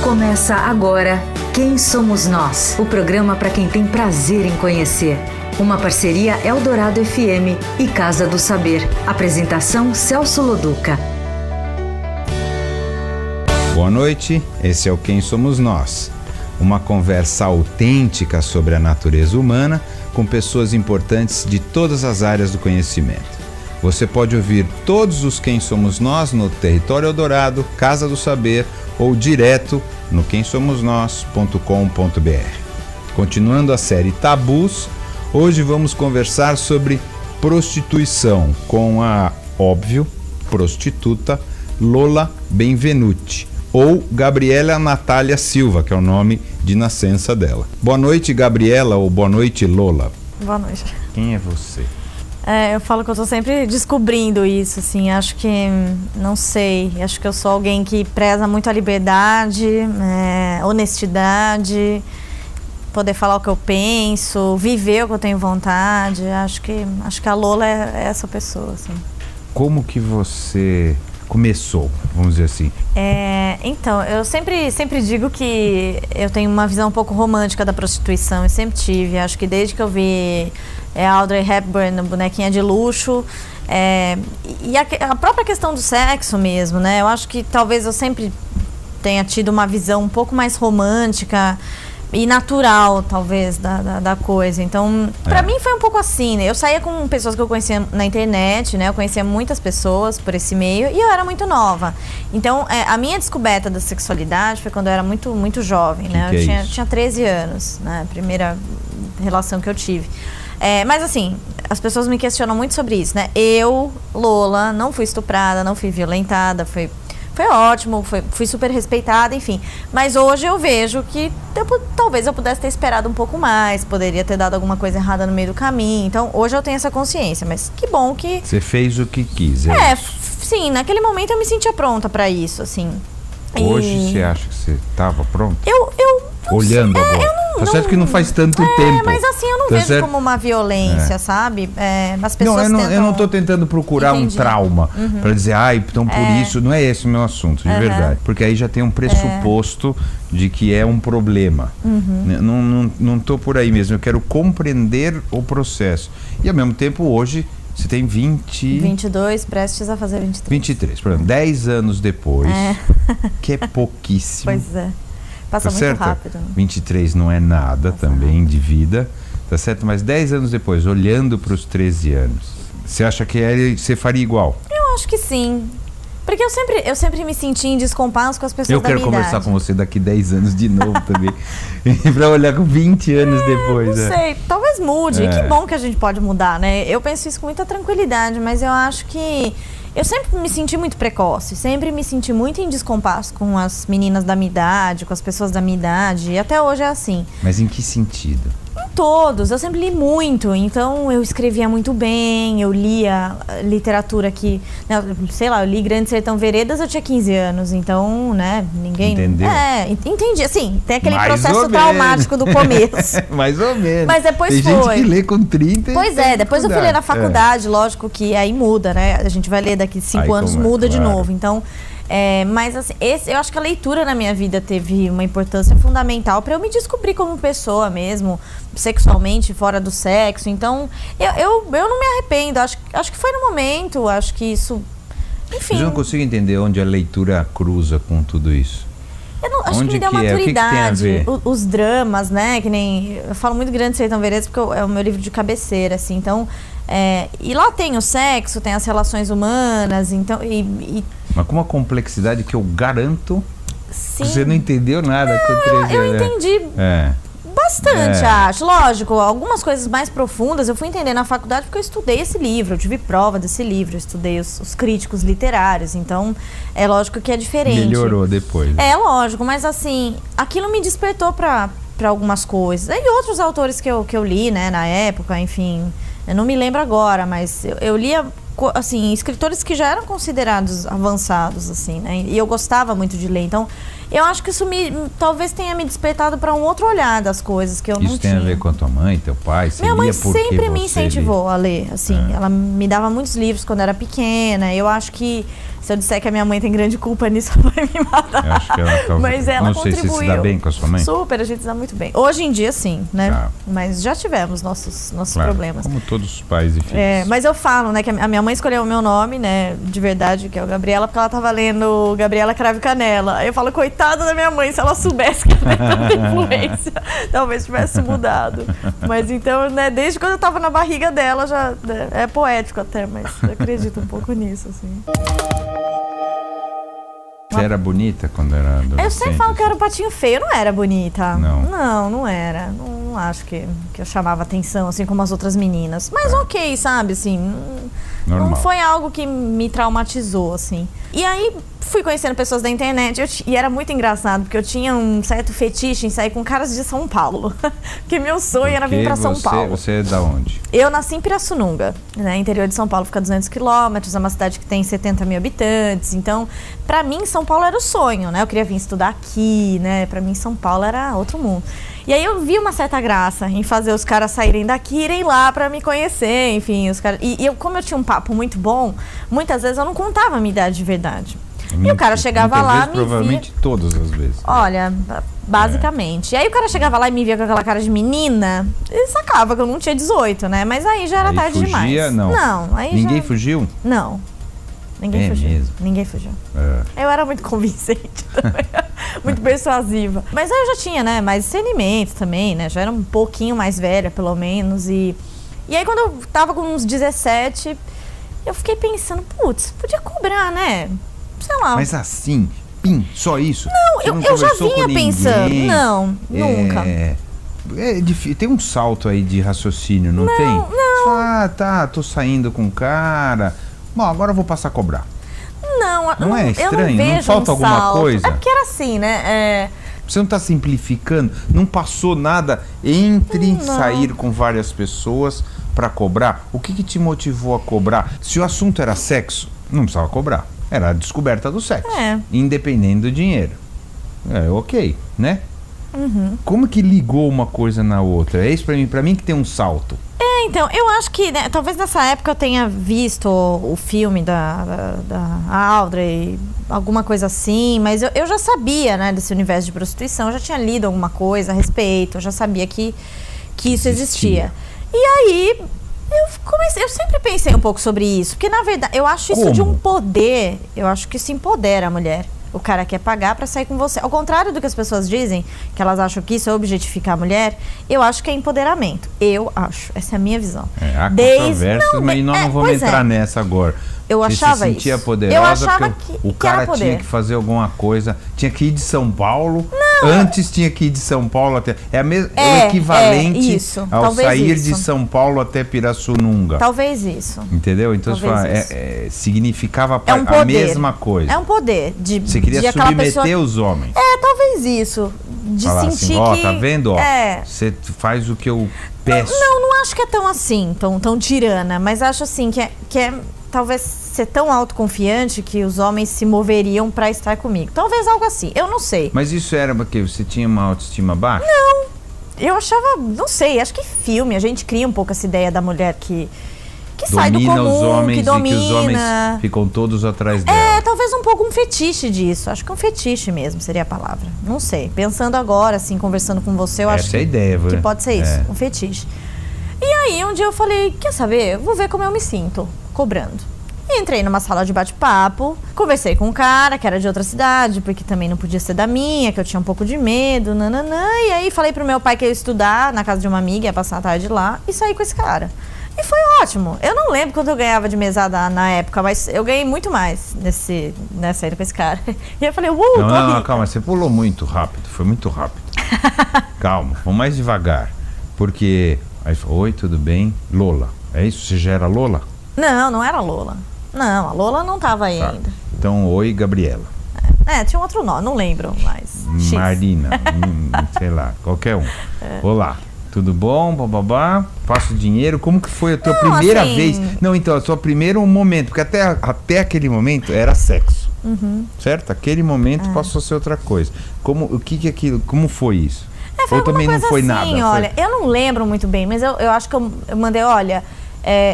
Começa agora Quem Somos Nós, o programa para quem tem prazer em conhecer. Uma parceria Eldorado FM e Casa do Saber. Apresentação Celso Loduca. Boa noite, esse é o Quem Somos Nós. Uma conversa autêntica sobre a natureza humana com pessoas importantes de todas as áreas do conhecimento. Você pode ouvir todos os Quem Somos Nós no Território Eldorado, Casa do Saber ou direto no quemsomosnós.com.br. Continuando a série Tabus, hoje vamos conversar sobre prostituição com a, óbvio, prostituta Lola Benvenuti, ou Gabriela Natália Silva, que é o nome de nascença dela. Boa noite, Gabriela, ou boa noite, Lola. Boa noite. Quem é você? Eu falo que eu tô sempre descobrindo isso, assim, acho que, não sei, acho que eu sou alguém que preza muito a liberdade, honestidade, poder falar o que eu penso, viver o que eu tenho vontade, acho que a Lola é essa pessoa, assim. Como que você começou, vamos dizer assim? Então, eu sempre digo que eu tenho uma visão um pouco romântica da prostituição, eu sempre tive, acho que desde que eu vi Audrey Hepburn, bonequinha de luxo, e a própria questão do sexo mesmo, né? Eu acho que talvez eu sempre tenha tido uma visão um pouco mais romântica e natural, talvez, da coisa. Então, pra mim foi um pouco assim, né? Eu saía com pessoas que eu conhecia na internet, né? Eu conhecia muitas pessoas por esse meio e eu era muito nova. Então, a minha descoberta da sexualidade foi quando eu era muito, muito jovem, né? Eu tinha 13 anos, né? A primeira relação que eu tive. Mas assim, as pessoas me questionam muito sobre isso, né? Eu, Lola, não fui estuprada, não fui violentada, foi ótimo, fui super respeitada, enfim. Mas hoje eu vejo que talvez eu pudesse ter esperado um pouco mais, poderia ter dado alguma coisa errada no meio do caminho. Então, hoje eu tenho essa consciência, mas que bom que... Você fez o que quis, sim, naquele momento eu me sentia pronta pra isso, assim. Hoje você acha que você estava pronta? Eu olhando agora. Tá certo que não faz tanto tempo. Mas assim, eu não vejo como uma violência, sabe? As pessoas eu não tô tentando procurar um trauma pra dizer, então por isso, não é esse o meu assunto, de verdade. Porque aí já tem um pressuposto de que é um problema. Não tô por aí mesmo, eu quero compreender o processo. E ao mesmo tempo, hoje, você tem 22, prestes a fazer 23. 23, por exemplo, 10 anos depois, que é pouquíssimo. Pois é. Passa muito rápido. Né? 23 não é nada também de vida, tá certo? Mas 10 anos depois, olhando para os 13 anos, você acha que você faria igual? Eu acho que sim. Porque eu sempre me senti em descompasso com as pessoas da minha idade. Eu quero conversar com você daqui 10 anos de novo também. Pra olhar com 20 anos depois. Não sei, talvez mude. Que bom que a gente pode mudar, né? Eu penso isso com muita tranquilidade, mas eu acho que... Eu sempre me senti muito precoce, sempre me senti muito em descompasso com as meninas da minha idade, com as pessoas da minha idade, e até hoje é assim. Mas em que sentido? Em todos, eu sempre li muito, então eu escrevia muito bem, eu lia literatura que, sei lá, eu li Grande Sertão Veredas, eu tinha 15 anos, então, né, ninguém... Entendeu? Entendi, assim, tem aquele Mais processo traumático do começo. Mais ou menos. Mas depois tem gente que lê com 30 Pois depois eu fui ler na faculdade, lógico que aí muda, né, a gente vai ler daqui 5 anos, muda de novo, então... mas assim, eu acho que a leitura na minha vida teve uma importância fundamental para eu me descobrir como pessoa mesmo, sexualmente, fora do sexo. Então, eu não me arrependo. Acho que foi no momento, acho que isso... Enfim. Mas eu não consigo entender onde a leitura cruza com tudo isso. Acho que me deu maturidade. Os dramas, né? Que nem... Eu falo muito Grande Sertão Veredas porque é o meu livro de cabeceira, assim. Então... e lá tem o sexo, tem as relações humanas, então... Mas com uma complexidade que eu garanto Sim. que você não entendeu nada com 13 anos. Eu entendi bastante, acho. Lógico, algumas coisas mais profundas eu fui entender na faculdade porque eu estudei esse livro, eu tive prova desse livro, eu estudei os críticos literários, então é lógico que é diferente. Melhorou depois. É lógico, mas assim, aquilo me despertou para algumas coisas. E outros autores que eu li, né, na época, enfim, eu não me lembro agora, mas eu lia... assim, escritores que já eram considerados avançados, assim, né? E eu gostava muito de ler. Então, eu acho que isso talvez tenha me despertado para um outro olhar das coisas que eu não tinha. Isso tem a ver com a tua mãe, teu pai? Minha mãe sempre me incentivou a ler, assim. Ela me dava muitos livros quando era pequena. Eu acho que Se eu disser que a minha mãe tem grande culpa nisso, ela vai me matar. Eu acho que ela Mas ela não sei contribuiu. se você se dá bem com a sua mãe. Super, a gente se dá muito bem. Hoje em dia, sim, né? Tá. Mas já tivemos nossos Claro, problemas. como todos os pais e filhos. Mas eu falo, né, que a minha mãe escolheu o meu nome, né, de verdade, que é o Gabriela, porque ela tava lendo Gabriela Cravo e Canela. Aí eu falo, coitada da minha mãe, se ela soubesse que ela era influência, talvez tivesse mudado. Mas então, né, desde quando eu tava na barriga dela, já é poético até, mas eu acredito um pouco nisso, assim. Você era bonita quando era adolescente? Eu sempre falo que eu era um patinho feio, eu não era bonita. Não. Não era. Não acho que eu chamava atenção, assim, como as outras meninas. Mas ok, sabe, assim, Normal. não foi algo que me traumatizou, assim. E aí, fui conhecendo pessoas da internet, e era muito engraçado, porque eu tinha um certo fetiche em sair com caras de São Paulo. Porque meu sonho era vir pra São Paulo. Você é da onde? Eu nasci em Pirassununga, né? Interior de São Paulo, fica a 200 quilômetros, é uma cidade que tem 70 mil habitantes. Então, pra mim, São Paulo era o sonho, né? Eu queria vir estudar aqui, né? Pra mim, São Paulo era outro mundo. E aí eu vi uma certa graça em fazer os caras saírem daqui e irem lá pra me conhecer, enfim, os caras. E eu, como eu tinha um papo muito bom, muitas vezes eu não contava a minha idade de verdade. E o cara chegava lá, me provavelmente via... todas as vezes. Olha, basicamente. E aí o cara chegava lá e me via com aquela cara de menina e sacava que eu não tinha 18, né? Mas aí já era Aí tarde fugia, demais. Não, aí ninguém já... fugiu? Não. Ninguém fugiu. Mesmo? Ninguém fugiu. É. Eu era muito convincente também. Muito persuasiva. Mas aí eu já tinha, né, mais discernimento também, né? Já era um pouquinho mais velha, pelo menos. E aí quando eu tava com uns 17, eu fiquei pensando, putz, podia cobrar, né? Sei lá. Mas assim, só isso? Não, eu já vinha pensando. Não, nunca. É difícil. Tem um salto aí de raciocínio, não tem? Não. Você fala, tá, tô saindo com o cara. Bom, agora eu vou passar a cobrar. Não é estranho? Eu não vejo não falta alguma salto. coisa? É porque era assim, né? Você não tá simplificando? Não passou nada entre sair com várias pessoas pra cobrar? O que te motivou a cobrar? Se o assunto era sexo, não precisava cobrar. Era a descoberta do sexo. Independente do dinheiro. Ok, né? Como que ligou uma coisa na outra? É isso pra mim que tem um salto. Então, eu acho que, né, talvez nessa época eu tenha visto o filme da Audrey, alguma coisa assim, mas eu já sabia, né, desse universo de prostituição, eu já tinha lido alguma coisa a respeito, eu já sabia que isso existia. E aí, eu sempre pensei um pouco sobre isso, porque na verdade, eu acho isso de um poder, eu acho que isso empodera a mulher. O cara quer pagar pra sair com você. Ao contrário do que as pessoas dizem, que elas acham que isso é objetificar a mulher, eu acho que é empoderamento. Eu acho. Essa é a minha visão. Há controvérsias, mas nós não vamos entrar nessa agora. Eu achava você se sentia isso. poderosa Eu achava porque o cara tinha que fazer alguma coisa, tinha que ir de São Paulo. Antes tinha que ir de São Paulo até... É o equivalente isso, ao sair isso. de São Paulo até Pirassununga. Talvez isso. Entendeu? Então você fala, significava a mesma coisa. É um poder. Você queria submeter os homens. Talvez isso. De falar sentir assim, que... tá vendo? Você faz o que eu peço. Não acho que é tão assim, tão tirana, mas acho assim que é talvez ser tão autoconfiante que os homens se moveriam pra estar comigo. Talvez algo assim, eu não sei. Mas isso era porque você tinha uma autoestima baixa? Não, eu achava, não sei, acho que filme, a gente cria um pouco essa ideia da mulher que sai do comum, os homens, que domina. E que os homens ficam todos atrás dela. Talvez um pouco um fetiche disso, acho que um fetiche mesmo seria a palavra, não sei. Pensando agora, assim, conversando com você, eu acho é a ideia, que pode ser isso, um fetiche. E aí, um dia eu falei, quer saber, eu vou ver como eu me sinto, cobrando. E entrei numa sala de bate-papo, conversei com um cara que era de outra cidade, porque também não podia ser da minha, que eu tinha um pouco de medo, nananã. E aí falei pro meu pai que eu ia estudar na casa de uma amiga, ia passar a tarde lá, e saí com esse cara. E foi ótimo. Eu não lembro quanto eu ganhava de mesada na época, mas eu ganhei muito mais nessa ida com esse cara. E eu falei, Não, calma, você pulou muito rápido, foi muito rápido. Calma, vamos mais devagar. Porque, aí falou, oi, tudo bem? Lola, é isso? Você já era Lola? Não era Lola. Não, a Lola não tava aí ainda. Então, oi, Gabriela. Tinha um outro nome, não lembro mais. Marina, sei lá, qualquer um. Olá, tudo bom? Bababá, faço dinheiro. Como que foi a tua primeira vez? Não, então, a tua primeiro momento, porque até aquele momento era sexo. Certo? Aquele momento passou a ser outra coisa. Como foi isso? Foi ou também não foi assim, nada? Olha, eu não lembro muito bem, mas eu acho que eu mandei, olha...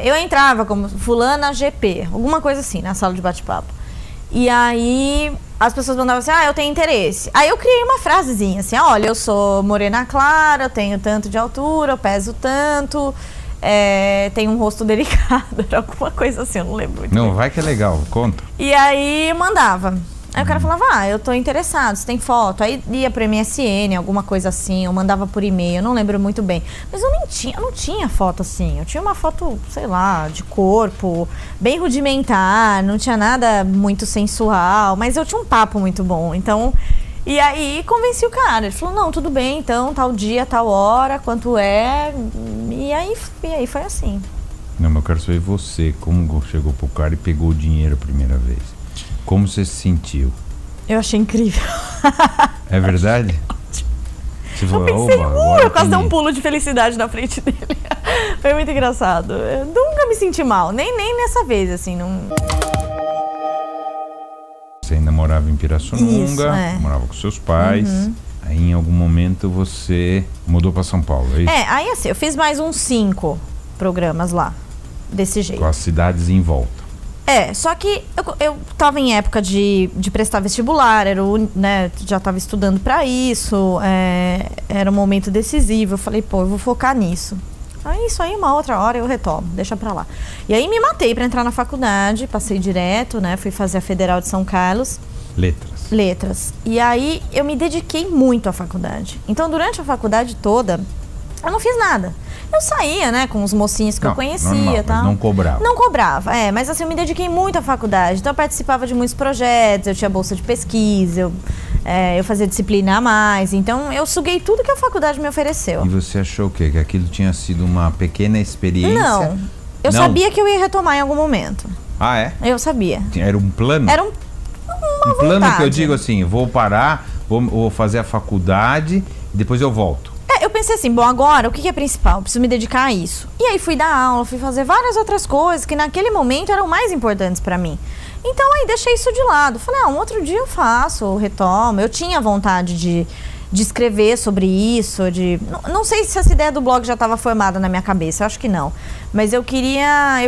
eu entrava como fulana GP, alguma coisa assim, na sala de bate-papo. E aí as pessoas mandavam assim, eu tenho interesse. Aí eu criei uma frasezinha assim, olha, eu sou morena clara, eu tenho tanto de altura, eu peso tanto, tenho um rosto delicado, era alguma coisa assim, eu não lembro muito Não, bem. vai que é legal, conta. E aí eu mandava. Aí o cara falava, eu tô interessado, você tem foto? Aí ia pro MSN, alguma coisa assim, eu mandava por e-mail, eu não lembro muito bem. Mas eu não tinha foto assim, eu tinha uma foto, sei lá, de corpo, bem rudimentar, não tinha nada muito sensual, mas eu tinha um papo muito bom, então... E aí convenci o cara, ele falou, não, tudo bem, então, tal dia, tal hora, quanto é... E aí foi assim. Não, mas eu quero saber você, como chegou pro cara e pegou o dinheiro a primeira vez. Como você se sentiu? Eu achei incrível. É verdade? Você falou, eu pensei, eu quase dei um pulo de felicidade na frente dele. Foi muito engraçado. Eu nunca me senti mal, nem nessa vez, assim. Não... Você ainda morava em Pirassununga, Isso, morava com seus pais. Aí em algum momento você mudou para São Paulo, é isso? Aí assim, eu fiz mais uns 5 programas lá, desse jeito. Com as cidades em volta. Só que eu tava em época de prestar vestibular, já tava estudando pra isso, era um momento decisivo, eu falei, eu vou focar nisso. Aí isso aí, uma outra hora eu retomo, deixa pra lá. E aí me matei pra entrar na faculdade, passei direto, fui fazer a Federal de São Carlos. Letras. E aí eu me dediquei muito à faculdade. Então durante a faculdade toda, eu não fiz nada. Eu saía, com os mocinhos que eu conhecia, normal, tá? Mas não cobrava. Não cobrava, mas assim, eu me dediquei muito à faculdade. Então eu participava de muitos projetos, eu tinha bolsa de pesquisa, eu fazia disciplina a mais. Então eu suguei tudo que a faculdade me ofereceu. E você achou o quê? Que aquilo tinha sido uma pequena experiência? Não, eu sabia que eu ia retomar em algum momento. Ah, é? Eu sabia. Era um plano? Era um plano vontade. Que eu digo assim, vou parar, vou fazer a faculdade e depois eu volto. Eu pensei assim, agora o que é principal? Eu preciso me dedicar a isso. E aí fui dar aula, fui fazer várias outras coisas que naquele momento eram mais importantes pra mim. Então aí deixei isso de lado. Falei, um outro dia eu faço, eu retomo. Eu tinha vontade de escrever sobre isso, não sei se essa ideia do blog já estava formada na minha cabeça, eu acho que não. Mas eu queria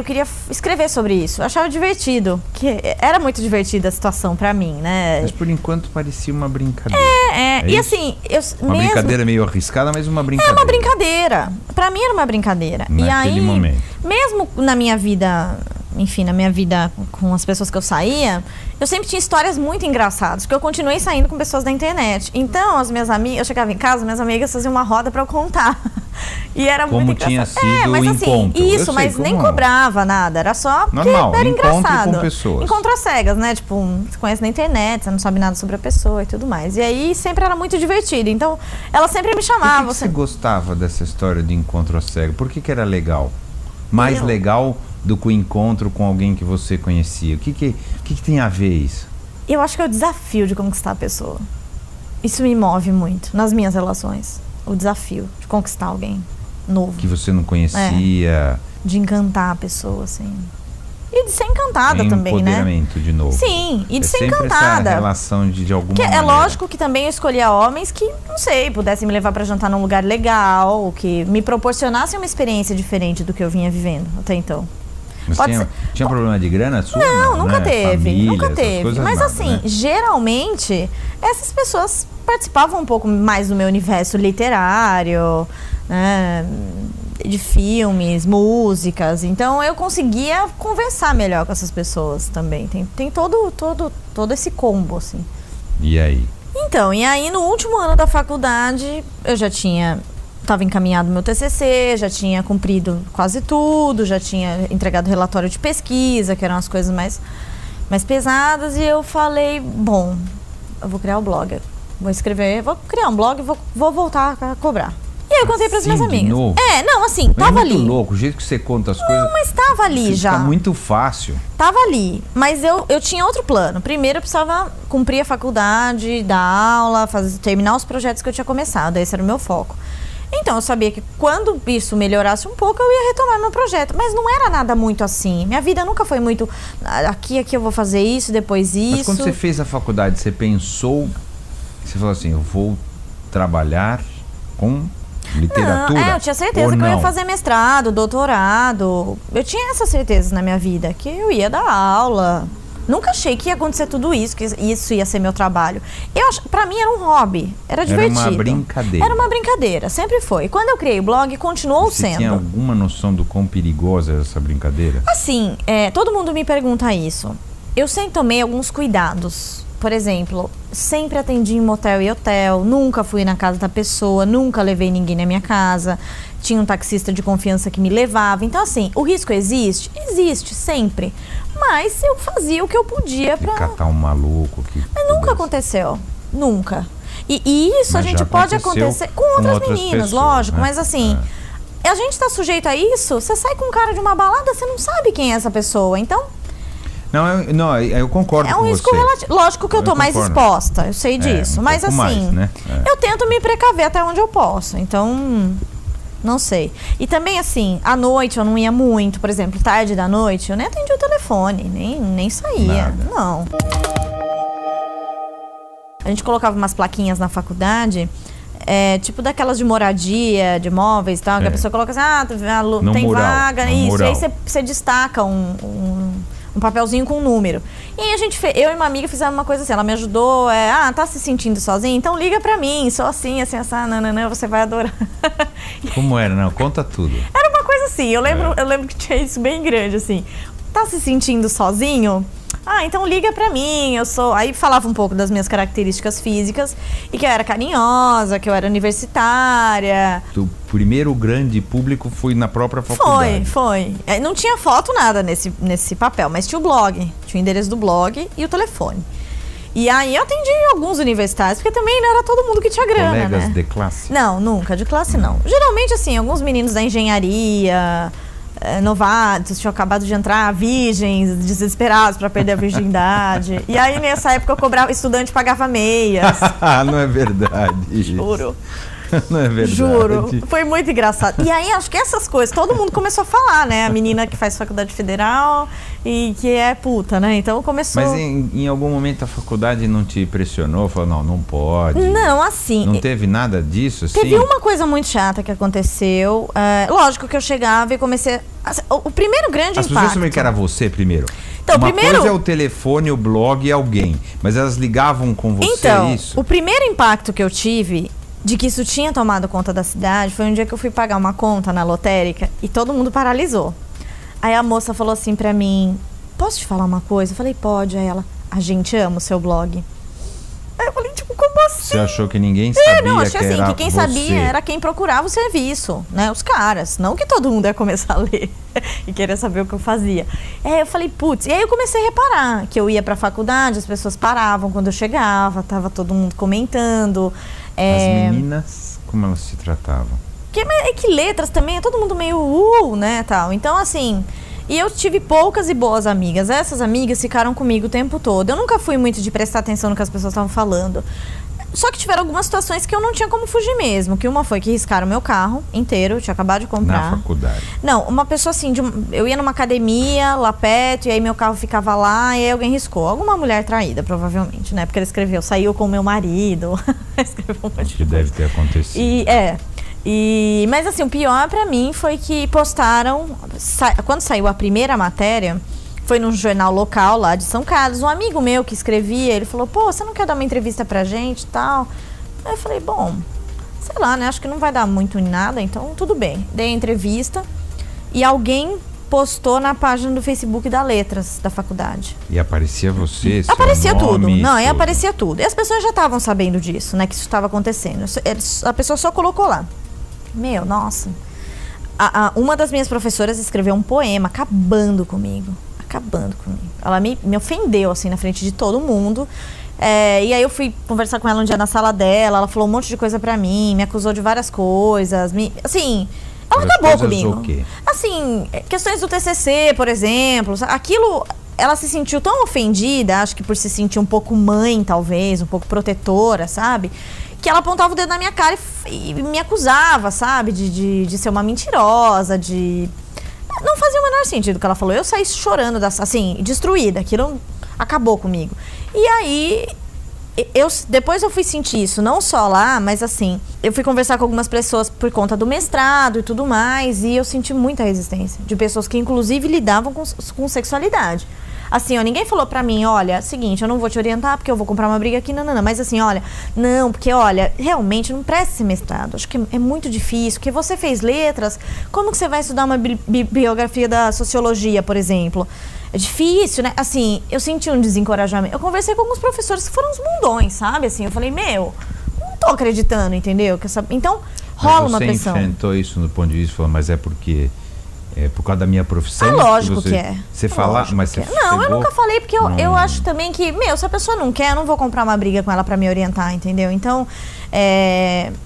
escrever sobre isso. Eu achava divertido, que era muito divertida a situação pra mim, né? Mas por enquanto parecia uma brincadeira. E isso? assim, uma brincadeira meio arriscada, mas uma brincadeira. Era uma brincadeira. Pra mim era uma brincadeira. Naquele e aí, momento. Mesmo na minha vida, enfim, na minha vida com as pessoas que eu saía, eu sempre tinha histórias muito engraçadas, porque eu continuei saindo com pessoas da internet. Então, as minhas amigas, eu chegava em casa, minhas amigas faziam uma roda pra eu contar. E era como muito tinha engraçado. sido Mas o assim, encontro. isso, mas nem cobrava nada, era só porque era engraçado. Com pessoas. Encontro às cegas, né? Tipo, você conhece na internet, você não sabe nada sobre a pessoa e tudo mais. E aí sempre era muito divertido. Então, ela sempre me chamava. Por que você gostava dessa história de encontro às cegas? Por que era legal? Mais legal do que o encontro com alguém que você conhecia? O que tem a ver isso? Eu acho que é o desafio de conquistar a pessoa. Isso me move muito nas minhas relações. O desafio de conquistar alguém novo. Que você não conhecia. De encantar a pessoa, assim. E de ser encantada também, né? Empoderamento, de novo. Sim, e de ser sempre encantada. Essa relação de alguma que maneira. É lógico que também eu escolhia homens que, não sei, pudessem me levar pra jantar num lugar legal, que me proporcionassem uma experiência diferente do que eu vinha vivendo até então. Mas tinha problema de grana sua? Não, nunca né? teve. Família, Nunca teve. Mas nada, assim, né? geralmente, essas pessoas participavam um pouco mais do meu universo literário, né, de filmes, músicas. Então eu conseguia conversar melhor com essas pessoas também. Tem todo esse combo, assim. E aí? Então, e aí no último ano da faculdade, eu já estava encaminhado meu TCC, já tinha cumprido quase tudo, já tinha entregado relatório de pesquisa, que eram as coisas mais pesadas, e eu falei, bom, eu vou criar o blog, vou criar um blog e vou voltar a cobrar. E aí eu contei para as minhas amigas. Novo? Não, assim, tava ali. É muito louco, o jeito que você conta as coisas. Não, mas tava ali já. Fica muito fácil. Tava ali, mas eu tinha outro plano. Primeiro eu precisava cumprir a faculdade, dar aula, terminar os projetos que eu tinha começado, esse era o meu foco. Então eu sabia que quando isso melhorasse um pouco eu ia retomar meu projeto, mas não era nada muito assim. Minha vida nunca foi muito aqui eu vou fazer isso, depois isso. Mas quando você fez a faculdade, você pensou, você falou assim, eu vou trabalhar com literatura? Não, eu tinha certeza que eu ia fazer mestrado, doutorado. Eu tinha essa certeza na minha vida, que eu ia dar aula, Nunca achei que ia acontecer tudo isso, que isso ia ser meu trabalho. Pra mim era um hobby, era divertido. Era uma brincadeira. Era uma brincadeira, sempre foi. E quando eu criei o blog, continuou sendo. Você tinha alguma noção do quão perigosa era essa brincadeira? Assim, todo mundo me pergunta isso. Eu sempre tomei alguns cuidados. Por exemplo, sempre atendi em motel e hotel, nunca fui na casa da pessoa, nunca levei ninguém na minha casa, tinha um taxista de confiança que me levava. Então, assim, o risco existe? Existe, sempre. Mas eu fazia o que eu podia pra... catar um maluco que... Mas nunca aconteceu, nunca. E isso mas a gente pode acontecer com outras meninas, pessoas, lógico, né? mas assim... A gente tá sujeito a isso, você sai com um cara de uma balada, você não sabe quem é essa pessoa, então... Não, eu concordo com você. É um risco relativo. Lógico que eu tô mais exposta, eu sei disso. Mas assim, mais, né? Eu tento me precaver até onde eu posso. Então, não sei. E também assim, à noite eu não ia muito. Por exemplo, tarde da noite, eu nem atendi o telefone, nem saía. Nada. Não. A gente colocava umas plaquinhas na faculdade... tipo daquelas de moradia, de imóveis e tal, que a pessoa coloca assim, tem vaga, isso. E aí você destaca um papelzinho com um número. E aí eu e uma amiga fizemos uma coisa assim, ela me ajudou, tá se sentindo sozinha? Então liga pra mim, sou assim, nananã, você vai adorar. Como era? Não, conta tudo. Era uma coisa assim, eu lembro que tinha isso bem grande, assim, tá se sentindo sozinho? Então liga pra mim, eu sou... Aí falava um pouco das minhas características físicas e que eu era carinhosa, que eu era universitária. O primeiro grande público foi na própria faculdade. Foi. Não tinha foto, nada nesse papel, mas tinha o blog, tinha o endereço do blog e o telefone. E aí eu atendi alguns universitários, porque também não era todo mundo que tinha grana, Colegas né? de classe? Não, nunca, de classe não. Geralmente, assim, alguns meninos da engenharia... novatos, tinham acabado de entrar, virgens, desesperados para perder a virgindade. E aí, nessa época, eu cobrava, estudante pagava meias. Não é verdade. Juro. Não é verdade. Juro. Foi muito engraçado. E aí, acho que essas coisas, todo mundo começou a falar, né? A menina que faz faculdade federal e que é puta, né? Então começou... Mas em algum momento a faculdade não te pressionou? Falou, não pode? Não, assim... Não teve nada disso, assim? Teve uma coisa muito chata que aconteceu. Lógico que eu chegava e comecei... O primeiro grande impacto... As pessoas sabiam que era você primeiro? Então, uma primeiro... coisa é o telefone, o blog e alguém. Mas elas ligavam com você, então, isso? O primeiro impacto que eu tive... de que isso tinha tomado conta da cidade, foi um dia que eu fui pagar uma conta na lotérica e todo mundo paralisou. Aí a moça falou assim pra mim, posso te falar uma coisa? Eu falei, pode. Aí ela, a gente ama o seu blog. Aí eu falei, tipo, como assim? Você achou que ninguém sabia não, achei que assim, era que quem você. sabia era quem procurava o serviço, né? Os caras, não que todo mundo ia começar a ler e querer saber o que eu fazia. Aí eu falei, putz, e aí eu comecei a reparar que eu ia pra faculdade, as pessoas paravam quando eu chegava, tava todo mundo comentando. As meninas, como elas se tratavam? Que letras também, é todo mundo meio né, tal. Então, assim, e eu tive poucas e boas amigas. Essas amigas ficaram comigo o tempo todo. Eu nunca fui muito de prestar atenção no que as pessoas estavam falando. Só que tiveram algumas situações que eu não tinha como fugir mesmo. Que uma foi que riscaram meu carro inteiro, eu tinha acabado de comprar. Na faculdade? Não, uma pessoa assim, eu ia numa academia lá perto, e aí meu carro ficava lá, e aí alguém riscou. Alguma mulher traída, provavelmente, né? Porque ele escreveu, saiu com meu marido. Escreveu um monte de coisa. Deve ter acontecido. Mas assim, o pior pra mim foi que postaram, quando saiu a primeira matéria, foi num jornal local lá de São Carlos, um amigo meu que escrevia, ele falou, pô, você não quer dar uma entrevista pra gente e tal? Aí eu falei, bom, sei lá, né, acho que não vai dar muito em nada, então tudo bem. Dei a entrevista e alguém postou na página do Facebook da Letras da faculdade. E aparecia você, seu aparecia nome, tudo. Não, tudo. aí aparecia tudo. E as pessoas já estavam sabendo disso, né, que isso estava acontecendo. A pessoa só colocou lá. Meu, nossa. Uma das minhas professoras escreveu um poema acabando comigo. Ela me ofendeu, assim, na frente de todo mundo. E aí eu fui conversar com ela um dia na sala dela, ela falou um monte de coisa pra mim, me acusou de várias coisas, assim... Ela acabou comigo. O quê? Assim, questões do TCC, por exemplo, aquilo... Ela se sentiu tão ofendida, acho que por se sentir um pouco mãe, talvez, um pouco protetora, sabe? Que ela apontava o dedo na minha cara e me acusava, sabe? De ser uma mentirosa, de... Não fazia o menor sentido o que ela falou. Eu saí chorando, assim, destruída. Aquilo acabou comigo. E aí... depois eu fui sentir isso, não só lá, mas assim, eu fui conversar com algumas pessoas por conta do mestrado e tudo mais, e eu senti muita resistência de pessoas que inclusive lidavam com sexualidade. Assim, ó, ninguém falou pra mim, olha, seguinte, eu não vou te orientar porque eu vou comprar uma briga aqui, não. Mas assim, olha, não, porque olha, realmente não presta esse mestrado. Acho que é muito difícil, porque você fez letras, como que você vai estudar uma biografia da sociologia, por exemplo? É difícil, né? Assim, eu senti um desencorajamento. Eu conversei com alguns professores que foram uns bundões, sabe? Assim, eu falei, não tô acreditando, entendeu? Então, rola uma pressão. Você enfrentou isso no ponto de vista, falou, mas é porque... É por causa da minha profissão? Lógico que é. Você fala, mas você não, eu nunca falei, porque eu acho também que, se a pessoa não quer, eu não vou comprar uma briga com ela pra me orientar, entendeu? Então,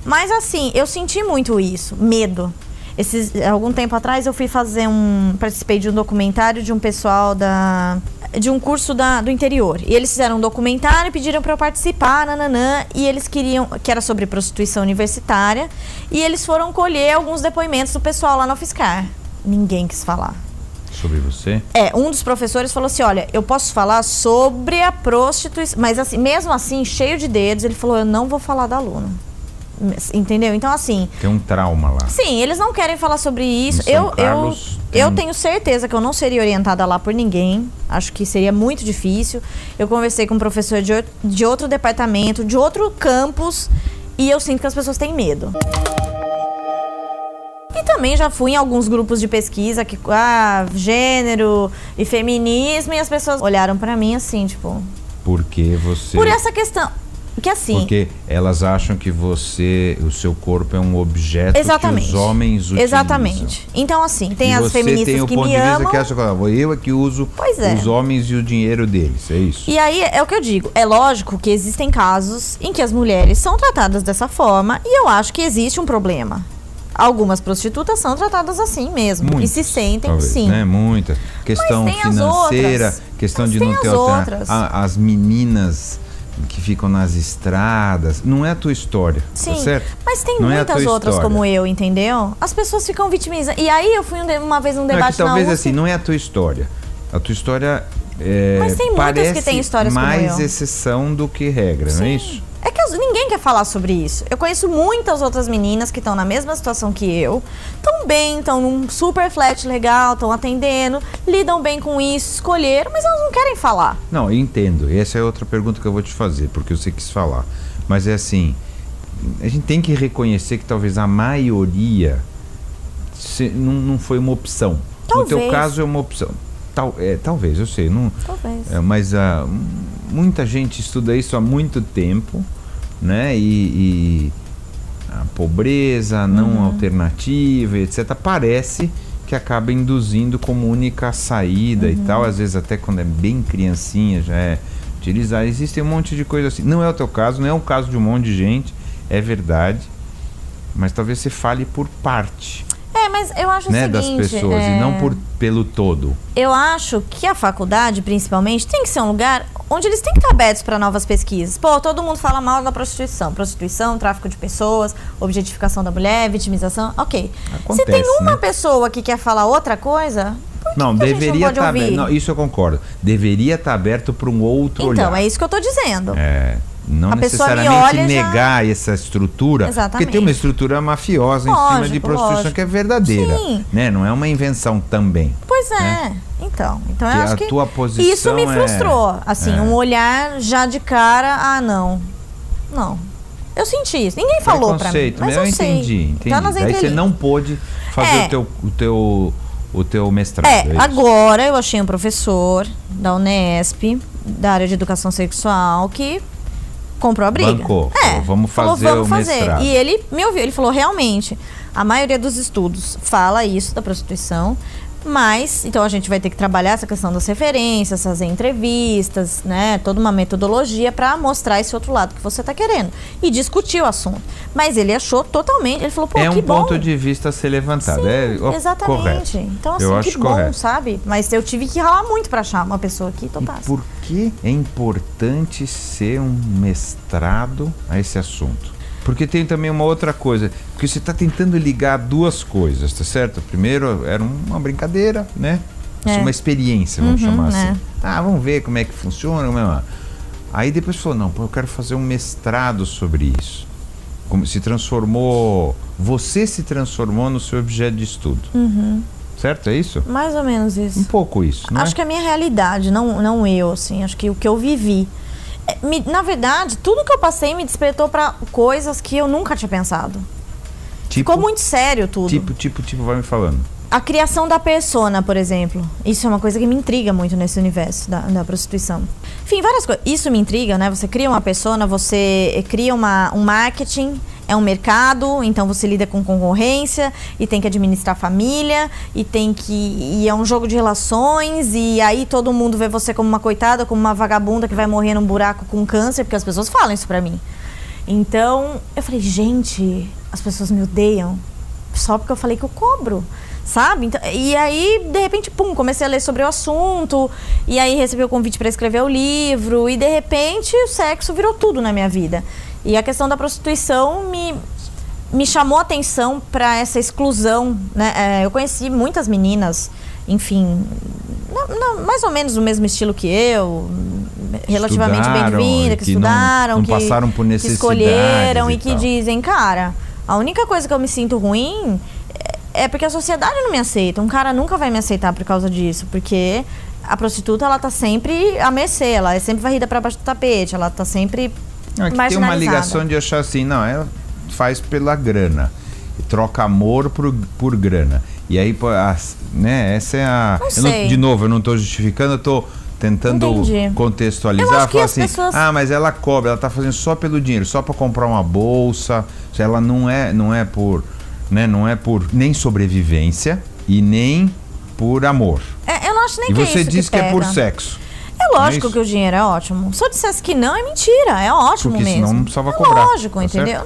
mas assim, eu senti muito isso, medo. Algum tempo atrás eu fui participei de um documentário de um pessoal de um curso do interior. E eles fizeram um documentário e pediram pra eu participar, e eles queriam, que era sobre prostituição universitária, e eles foram colher alguns depoimentos do pessoal lá na UFSCar. Ninguém quis falar. Sobre você? Um dos professores falou assim, olha, eu posso falar sobre a prostituição, mas assim, mesmo assim, cheio de dedos, ele falou, eu não vou falar da aluna. Entendeu? Então, assim... Tem um trauma lá. Sim, eles não querem falar sobre isso. Eu tenho certeza que eu não seria orientada lá por ninguém. Acho que seria muito difícil. Eu conversei com um professor de outro departamento, de outro campus, e eu sinto que as pessoas têm medo. E também já fui em alguns grupos de pesquisa que gênero e feminismo, e as pessoas olharam pra mim assim, tipo... Porque você... Por essa questão. Que assim... Porque elas acham que o seu corpo é um objeto que os homens utilizam. Exatamente. Então assim, tem as feministas que me amam... E você tem o ponto de vista que acha que eu é que uso os homens e o dinheiro deles, é isso? E aí, é o que eu digo, é lógico que existem casos em que as mulheres são tratadas dessa forma, e eu acho que existe um problema. Algumas prostitutas são tratadas assim mesmo. Muitas, e se sentem, talvez, sim. Né? Muitas. Questão financeira, questão de não ter as meninas que ficam nas estradas. Não é a tua história, sim, tá certo? Mas tem muitas outras como eu, entendeu? As pessoas ficam vitimizando. E aí eu fui uma vez num debate na talvez USP. Assim, não é a tua história. A tua história mas tem muitas que têm histórias como eu. Mais exceção do que regra, sim. Não é isso? É que ninguém quer falar sobre isso. Eu conheço muitas outras meninas que estão na mesma situação que eu. Estão bem, estão num super flat legal, estão atendendo, lidam bem com isso, escolheram, mas elas não querem falar. Não, eu entendo. Essa é outra pergunta que eu vou te fazer, porque você quis falar. Mas é assim, a gente tem que reconhecer que talvez a maioria não foi uma opção. Talvez. No teu caso é uma opção. Talvez, eu sei. Não, talvez. Mas muita gente estuda isso há muito tempo, né? E a pobreza, a não alternativa, etc. Parece que acaba induzindo como única saída e tal. Às vezes até quando é bem criancinha já é utilizar. Existe um monte de coisa assim. Não é o teu caso, não é o caso de um monte de gente, é verdade. Mas talvez você fale por parte. Mas eu acho o seguinte... Das pessoas e não pelo todo. Eu acho que a faculdade, principalmente, tem que ser um lugar onde eles têm que estar abertos para novas pesquisas. Pô, todo mundo fala mal da prostituição. Prostituição, tráfico de pessoas, objetificação da mulher, vitimização, ok. Acontece, se tem uma pessoa que quer falar outra coisa... Não, deveria estar aberto. Não, isso eu concordo. Deveria estar aberto para um outro olhar. Então, é isso que eu estou dizendo. Não necessariamente negar essa estrutura. Exatamente. Porque tem uma estrutura mafiosa em cima de prostituição que é verdadeira. Sim. Né? Não é uma invenção também. Pois é. Né? Então eu acho que tua posição isso me frustrou. Assim, um olhar já de cara, não. Eu senti isso. Ninguém falou pra mim. Mas eu entendi. Tá nas Daí você não pôde fazer o teu mestrado. Agora eu achei um professor da Unesp, da área de educação sexual, que comprou a briga. Bancou. Vamos fazer o mestrado. E ele me ouviu, ele falou, realmente, a maioria dos estudos fala isso da prostituição, mas, então a gente vai ter que trabalhar essa questão das referências, fazer entrevistas, né, toda uma metodologia para mostrar esse outro lado que você está querendo. E discutir o assunto. Mas ele achou totalmente, ele falou, pô, que bom. É um ponto de vista a ser levantado. Sim, exatamente. Correto. Então, assim, que bom, correto. Sabe? Mas eu tive que ralar muito para achar uma pessoa que topasse. E por que é importante ser um mestrado a esse assunto? Porque tem também uma outra coisa, porque você está tentando ligar duas coisas, tá certo? Primeiro, era uma brincadeira, né? Uma experiência, vamos chamar assim. Vamos ver como é que funciona. Aí depois falou, não, eu quero fazer um mestrado sobre isso. Como você se transformou no seu objeto de estudo. Certo? É isso? Mais ou menos isso. Um pouco isso, não Acho que é a minha realidade, não eu, assim. Acho que o que eu vivi. Na verdade, tudo que eu passei me despertou pra coisas que eu nunca tinha pensado. Ficou muito sério tudo. Tipo, vai me falando. A criação da persona, por exemplo. Isso é uma coisa que me intriga muito nesse universo da prostituição. Enfim, várias coisas. Isso me intriga, né? Você cria uma persona, você cria um marketing, é um mercado, então você lida com concorrência e tem que administrar a família e é um jogo de relações e aí todo mundo vê você como uma coitada, como uma vagabunda que vai morrer num buraco com câncer, porque as pessoas falam isso pra mim. Então, eu falei, gente, as pessoas me odeiam só porque eu falei que eu cobro. Sabe? Então, e aí, de repente, pum, comecei a ler sobre o assunto. E aí recebi o convite para escrever o livro. E de repente, o sexo virou tudo na minha vida. E a questão da prostituição me chamou a atenção para essa exclusão, né? Eu conheci muitas meninas, enfim, mais ou menos do mesmo estilo que eu, relativamente bem-vinda, que estudaram, não passaram por necessidades, que escolheram e que tal. dizem, cara, a única coisa que eu me sinto ruim é porque a sociedade não me aceita. Um cara nunca vai me aceitar por causa disso, porque a prostituta, ela tá sempre à mercê, ela é sempre varrida para baixo do tapete, ela tá sempre marginalizada. Tem uma ligação de achar assim, não, ela faz pela grana, troca amor por grana. E aí, né, essa é a... Não sei. De novo, eu não tô justificando, eu tô tentando contextualizar, falar assim, pessoas... mas ela cobra, ela tá fazendo só pelo dinheiro, só para comprar uma bolsa, ela não é por... Né? Não é por nem sobrevivência e nem por amor. Eu não acho nem que é isso. E você diz que é por sexo. É lógico que o dinheiro é ótimo. Se eu dissesse que não, é mentira. É ótimo porque mesmo. Senão não precisava cobrar. Lógico, tá, entendeu?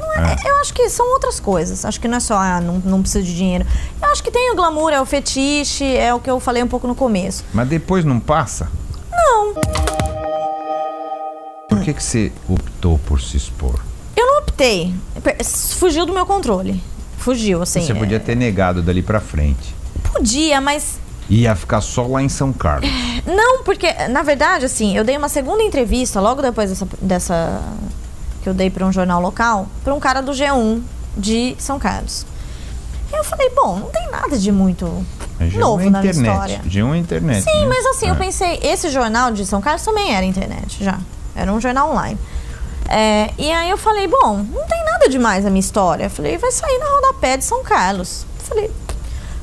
Eu acho que são outras coisas. Acho que não é só, não precisa de dinheiro. Eu acho que tem o glamour, é o fetiche, é o que eu falei um pouco no começo. Mas depois não passa? Não. Por que você optou por se expor? Eu não optei. Fugiu do meu controle. Fugiu, assim. Você podia ter negado dali pra frente. Podia, mas... Ia ficar só lá em São Carlos. Não, porque, na verdade, assim, eu dei uma segunda entrevista, logo depois dessa que eu dei pra um jornal local, pra um cara do G1 de São Carlos. E eu falei, bom, não tem nada de muito novo na minha história. G1 é internet. Sim, né? mas assim, eu pensei, esse jornal de São Carlos também era internet, já. Era um jornal online. E aí eu falei, bom, não tem nada demais na minha história. Eu falei, vai sair na rodapé de São Carlos. Falei,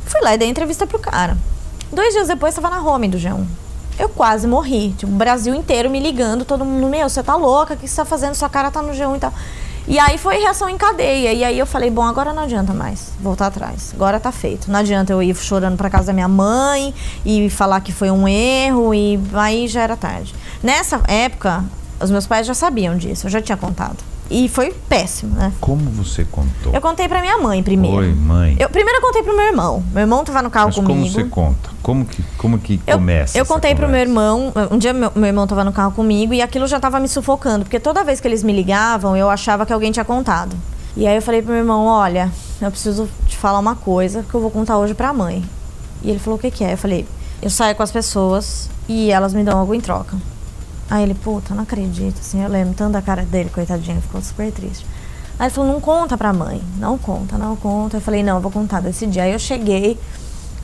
fui lá e dei entrevista pro cara. 2 dias depois, tava na home do G1. Eu quase morri. Tipo, o Brasil inteiro me ligando, todo mundo, meu, você tá louca, o que você tá fazendo? Sua cara tá no G1 e tal. E aí foi reação em cadeia. E aí eu falei, bom, agora não adianta mais voltar atrás. Agora tá feito. Não adianta eu ir chorando pra casa da minha mãe e falar que foi um erro, e aí já era tarde. Nessa época, os meus pais já sabiam disso, eu já tinha contado. E foi péssimo, né? Como você contou? Eu contei pra minha mãe primeiro. Oi, mãe. Primeiro eu contei pro meu irmão. Meu irmão tava no carro comigo. Como você conta? Como que começa? Eu contei pro meu irmão. Um dia meu irmão tava no carro comigo e aquilo já tava me sufocando. Porque toda vez que eles me ligavam, eu achava que alguém tinha contado. E aí eu falei pro meu irmão, olha, eu preciso te falar uma coisa que eu vou contar hoje pra mãe. E ele falou, o que que é? Eu falei, eu saio com as pessoas e elas me dão algo em troca. Aí ele, puta, não acredito, assim, eu lembro tanto da cara dele, coitadinho, ficou super triste. Aí ele falou, não conta pra mãe, não conta. Eu falei, não, eu vou contar desse dia. Aí eu cheguei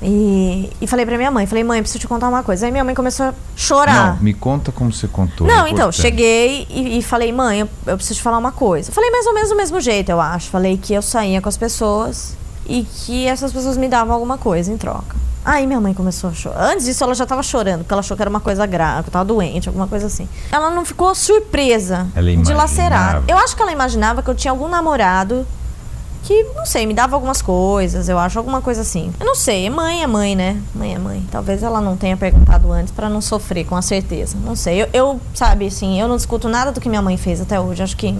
e falei pra minha mãe, mãe, preciso te contar uma coisa. Aí minha mãe começou a chorar. Não, me conta como você contou. Não, então, cheguei e falei, mãe, eu preciso te falar uma coisa. Falei mais ou menos do mesmo jeito, eu acho. Falei que eu saía com as pessoas e que essas pessoas me davam alguma coisa em troca. Aí minha mãe começou a chorar. Antes disso, ela já tava chorando, porque ela achou que era uma coisa grave, que eu tava doente, alguma coisa assim. Ela não ficou surpresa, dilacerada. Eu acho que ela imaginava que eu tinha algum namorado que, não sei, me dava algumas coisas, eu acho, alguma coisa assim. Eu não sei, mãe é mãe, né? Mãe é mãe. Talvez ela não tenha perguntado antes pra não sofrer, com a certeza. Não sei, eu sabe, assim, eu não discuto nada do que minha mãe fez até hoje. Acho que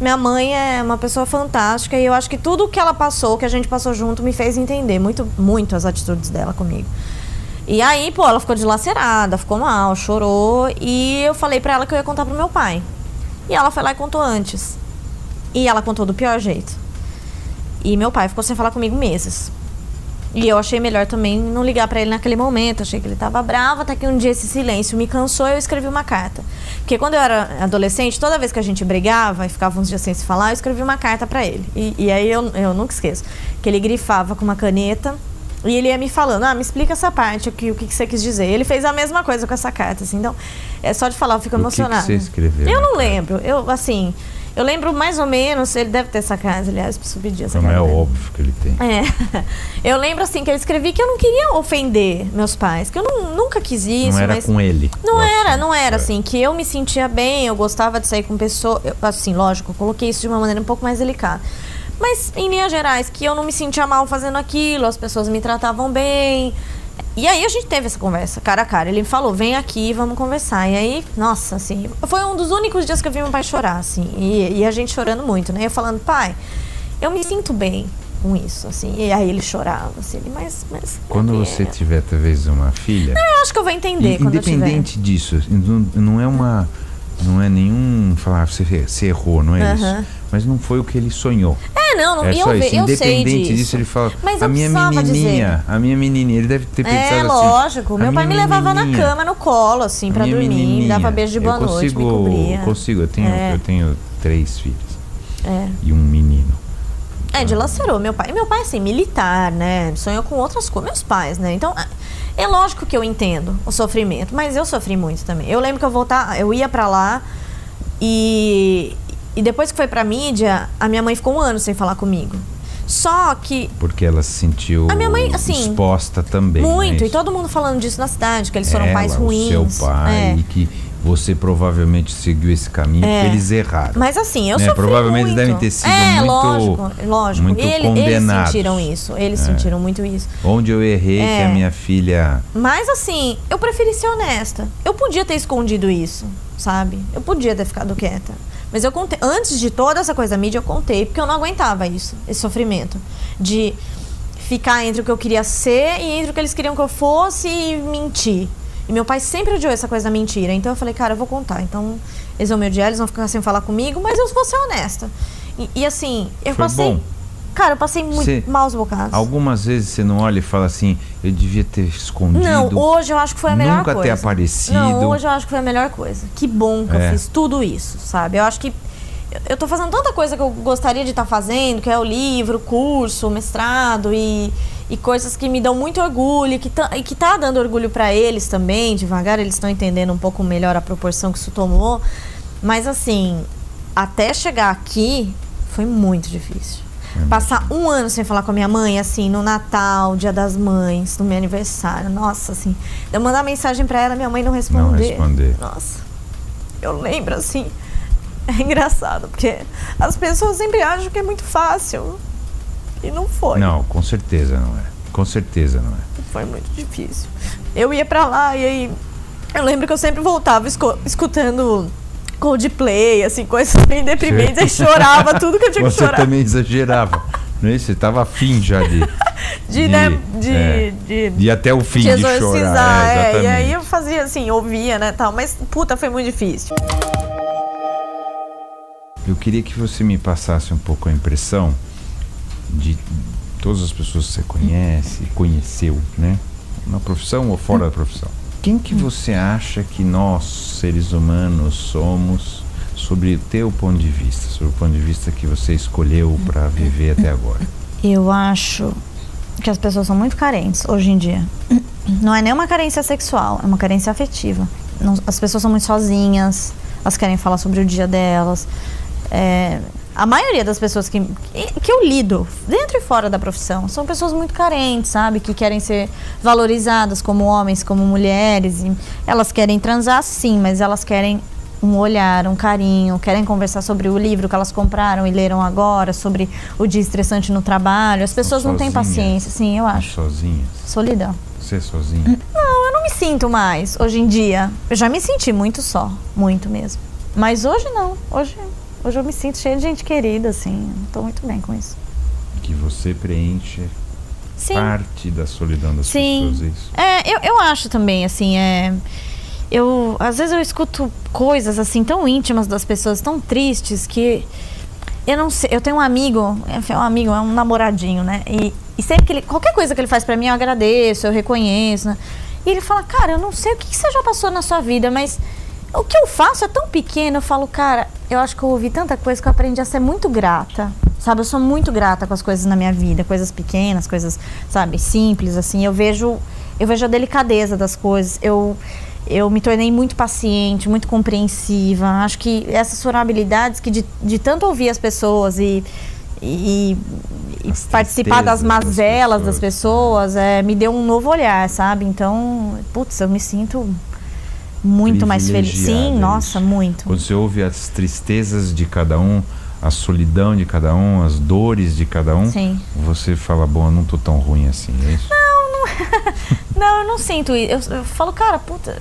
minha mãe é uma pessoa fantástica e eu acho que tudo que ela passou, que a gente passou junto, me fez entender muito, muito as atitudes dela comigo. E aí, pô, ela ficou dilacerada, ficou mal, chorou e eu falei pra ela que eu ia contar pro meu pai. E ela foi lá e contou antes. E ela contou do pior jeito. E meu pai ficou sem falar comigo meses. E eu achei melhor também não ligar pra ele naquele momento. Achei que ele tava bravo, até que um dia esse silêncio me cansou e eu escrevi uma carta. Porque quando eu era adolescente, toda vez que a gente brigava e ficava uns dias sem se falar, eu escrevi uma carta pra ele. E aí eu nunca esqueço. Que ele grifava com uma caneta E ele ia me falando, me explica essa parte aqui, o que você quis dizer. Ele fez a mesma coisa com essa carta, assim. Então, é só de falar, eu fico emocionada. O que você escreveu? Eu não lembro. Eu lembro mais ou menos, ele deve ter essa carta, aliás, preciso pedir essa carta. Não é óbvio que ele tem. Eu lembro, assim, que eu escrevi que eu não queria ofender meus pais, que eu nunca quis isso. Não era com ele? Não era, assim, que eu me sentia bem, eu gostava de sair com pessoas, assim, lógico, eu coloquei isso de uma maneira um pouco mais delicada. Mas, em linhas gerais, que eu não me sentia mal fazendo aquilo, as pessoas me tratavam bem. E aí a gente teve essa conversa, cara a cara. Ele me falou, vem aqui, vamos conversar. E aí, nossa, assim, foi um dos únicos dias que eu vi meu pai chorar, assim. E a gente chorando muito, né? Eu falando, pai, eu me sinto bem com isso, assim. E aí ele chorava, assim, mas quando você tiver, talvez, uma filha... eu acho que eu vou entender quando eu tiver. Independente disso, não é nenhum falar, você errou, não é isso. Mas não foi o que ele sonhou. Não, é só isso. Eu Independente disso, ele fala, mas a minha menininha, ele deve ter pensado assim. Lógico, meu pai me levava na cama, no colo, assim, pra dormir, me dava beijo de boa noite, me cobria. Eu tenho 3 filhos. E um menino. Dilacerou. Meu pai, assim, militar, né, sonhou com outras coisas, meus pais, né, então... É lógico que eu entendo o sofrimento, mas eu sofri muito também. Eu lembro que eu ia pra lá e depois que foi pra mídia, a minha mãe ficou 1 ano sem falar comigo. Só que... Porque ela se sentiu a minha mãe, assim, exposta também. Muito, e todo mundo falando disso na cidade, que eles foram pais ruins. O seu pai, e que você provavelmente seguiu esse caminho porque eles erraram. Mas assim, eu sofri provavelmente muito. Devem ter sido lógico. Muito condenados. Eles sentiram muito isso. Onde eu errei que a minha filha... Mas assim, eu preferi ser honesta. Eu podia ter escondido isso, sabe? Eu podia ter ficado quieta. Mas eu contei, antes de toda essa coisa da mídia, eu contei, porque eu não aguentava isso, esse sofrimento. De ficar entre o que eu queria ser e entre o que eles queriam que eu fosse e mentir. E meu pai sempre odiou essa coisa da mentira. Então eu falei, cara, eu vou contar. Então eles vão me odiar, eles vão ficar sem falar comigo, mas eu vou ser honesta. E assim, eu passei... Bom. Cara, eu passei muito maus bocados. Algumas vezes você não olha e fala assim, eu devia ter escondido. Não, hoje eu acho que foi a melhor coisa. Nunca ter aparecido. Não, hoje eu acho que foi a melhor coisa. Que bom que eu fiz tudo isso, sabe? Eu acho que eu tô fazendo tanta coisa que eu gostaria de estar fazendo, que é o livro, o curso, o mestrado e coisas que me dão muito orgulho e que tá dando orgulho pra eles também. Devagar eles estão entendendo um pouco melhor a proporção que isso tomou. Mas assim, até chegar aqui foi muito difícil. Passar 1 ano sem falar com a minha mãe, assim, no Natal, Dia das Mães, no meu aniversário. Nossa, assim, eu mandar mensagem pra ela, minha mãe não responder. Nossa, eu lembro, assim, é engraçado, porque as pessoas sempre acham que é muito fácil. E não foi. Não, com certeza não é. Com certeza não é. Foi muito difícil. Eu ia pra lá e aí... Eu lembro que eu sempre voltava escutando... Coldplay, assim, coisas bem deprimentes, aí chorava tudo que eu tinha que chorar. Você também exagerava, não é? Você estava afim já de ir até o fim de chorar. E aí eu fazia assim, ouvia, né, tal, mas puta, foi muito difícil. Eu queria que você me passasse um pouco a impressão de todas as pessoas que você conheceu, né? Na profissão ou fora da profissão. Quem que você acha que nós, seres humanos, somos sobre o teu ponto de vista, sobre o ponto de vista que você escolheu para viver até agora? Eu acho que as pessoas são muito carentes hoje em dia. Não é nem uma carência sexual, é uma carência afetiva. As pessoas são muito sozinhas, elas querem falar sobre o dia delas. A maioria das pessoas que eu lido, dentro e fora da profissão, são pessoas muito carentes, sabe? Que querem ser valorizadas como homens, como mulheres. E elas querem transar, sim, mas elas querem um olhar, um carinho, querem conversar sobre o livro que elas compraram e leram agora, sobre o dia estressante no trabalho. As pessoas não têm paciência, sim, eu acho. Sozinhas? Solidão. Você é sozinha? Não, eu não me sinto mais, hoje em dia. Eu já me senti muito só, muito mesmo. Mas hoje não, hoje eu me sinto cheia de gente querida, assim, estou muito bem com isso. Que você preenche parte da solidão das pessoas, é isso? Eu acho também, assim, às vezes eu escuto coisas, assim, tão íntimas das pessoas, tão tristes, que eu não sei, eu tenho um amigo, é um namoradinho, né, e sempre que qualquer coisa que ele faz pra mim, eu agradeço, eu reconheço, né, e ele fala, cara, eu não sei o que você já passou na sua vida, mas... O que eu faço é tão pequeno, eu falo, cara, eu acho que eu ouvi tanta coisa que eu aprendi a ser muito grata, sabe? Eu sou muito grata com as coisas na minha vida, coisas pequenas, coisas, sabe, simples, assim. Eu vejo a delicadeza das coisas. Eu me tornei muito paciente, muito compreensiva. Acho que essas foram habilidades que de tanto ouvir as pessoas e participar das mazelas das pessoas, me deu um novo olhar, sabe? Então, putz, eu me sinto muito mais feliz. Sim, nossa, muito. Quando você ouve as tristezas de cada um, a solidão de cada um, as dores de cada um, sim, você fala, bom, eu não tô tão ruim assim, é isso? Não, eu não sinto isso. Eu falo, cara, puta,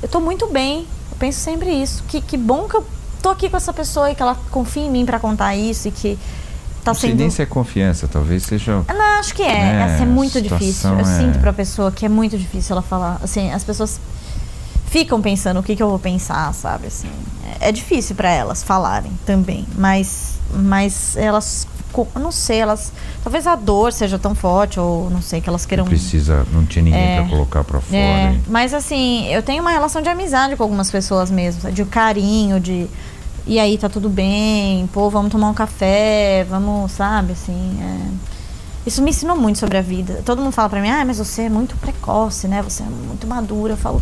eu tô muito bem. Eu penso sempre isso. Que bom que eu tô aqui com essa pessoa e que ela confia em mim pra contar isso e que tá sendo... Não sei nem se é confiança, talvez seja... Não, acho que é muito difícil. Eu sinto pra pessoa que é muito difícil ela falar. Assim, as pessoas ficam pensando o que eu vou pensar, sabe? Assim, é difícil pra elas falarem também. Mas elas... Eu não sei, talvez a dor seja tão forte, ou não sei, que elas queiram... Não tinha ninguém pra colocar pra fora. Mas assim, eu tenho uma relação de amizade com algumas pessoas mesmo, de carinho, e aí, tá tudo bem, pô, vamos tomar um café, vamos, sabe, assim, Isso me ensinou muito sobre a vida. Todo mundo fala pra mim, mas você é muito precoce, né, você é muito madura. Eu falo,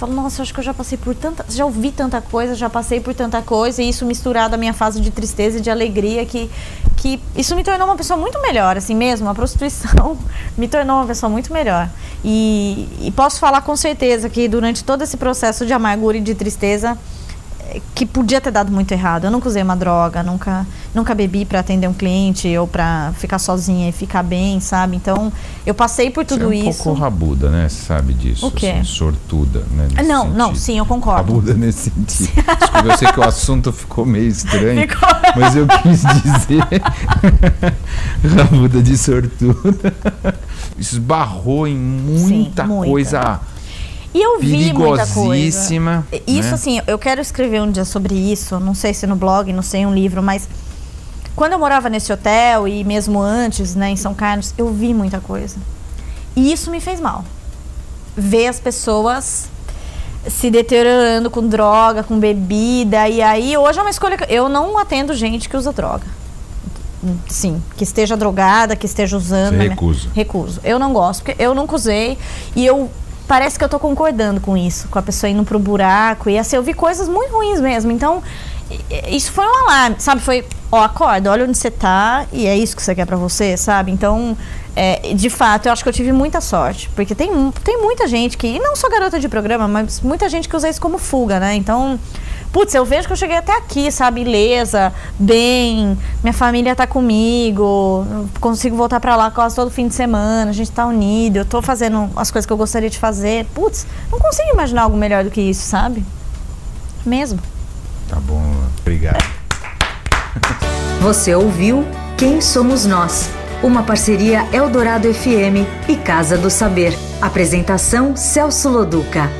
nossa, eu acho que eu já passei por já ouvi tanta coisa, já passei por tanta coisa, e isso misturado à minha fase de tristeza e de alegria, que isso me tornou uma pessoa muito melhor, assim mesmo. A prostituição me tornou uma pessoa muito melhor. E posso falar com certeza que durante todo esse processo de amargura e de tristeza, que podia ter dado muito errado. Eu nunca usei uma droga, nunca bebi pra atender um cliente ou pra ficar sozinha e ficar bem, sabe? Então, eu passei por tudo isso. Você é um pouco rabuda, né? Você sabe disso. O quê? Assim, sortuda, né? Não, sim, eu concordo. Rabuda nesse sentido. Desculpa, eu sei que o assunto ficou meio estranho, mas eu quis dizer rabuda de sortuda. Esbarrou em muita coisa... E eu vi muita coisa. Isso, né? Assim, eu quero escrever um dia sobre isso, não sei se no blog, não sei, um livro, mas quando eu morava nesse hotel e mesmo antes, né, em São Carlos, eu vi muita coisa. E isso me fez mal. Ver as pessoas se deteriorando com droga, com bebida, e aí hoje é uma escolha que eu não atendo gente que usa droga. Sim, que esteja drogada, que esteja usando. Você recusa? Recuso. Eu não gosto, porque eu nunca usei e parece que eu tô concordando com isso, com a pessoa indo pro buraco, e assim, eu vi coisas muito ruins mesmo. Então, isso foi um alarme, sabe? Foi, acorda, olha onde você tá, e é isso que você quer pra você, sabe? Então, de fato, eu acho que eu tive muita sorte, porque tem muita gente que, e não só garota de programa, mas muita gente que usa isso como fuga, né? Então, putz, eu vejo que eu cheguei até aqui, sabe, ilesa, bem, minha família tá comigo, consigo voltar pra lá quase todo fim de semana, a gente tá unido, eu tô fazendo as coisas que eu gostaria de fazer. Putz, não consigo imaginar algo melhor do que isso, sabe? Mesmo. Tá bom, obrigado. Você ouviu Quem Somos Nós? Uma parceria Eldorado FM e Casa do Saber. Apresentação Celso Loduca.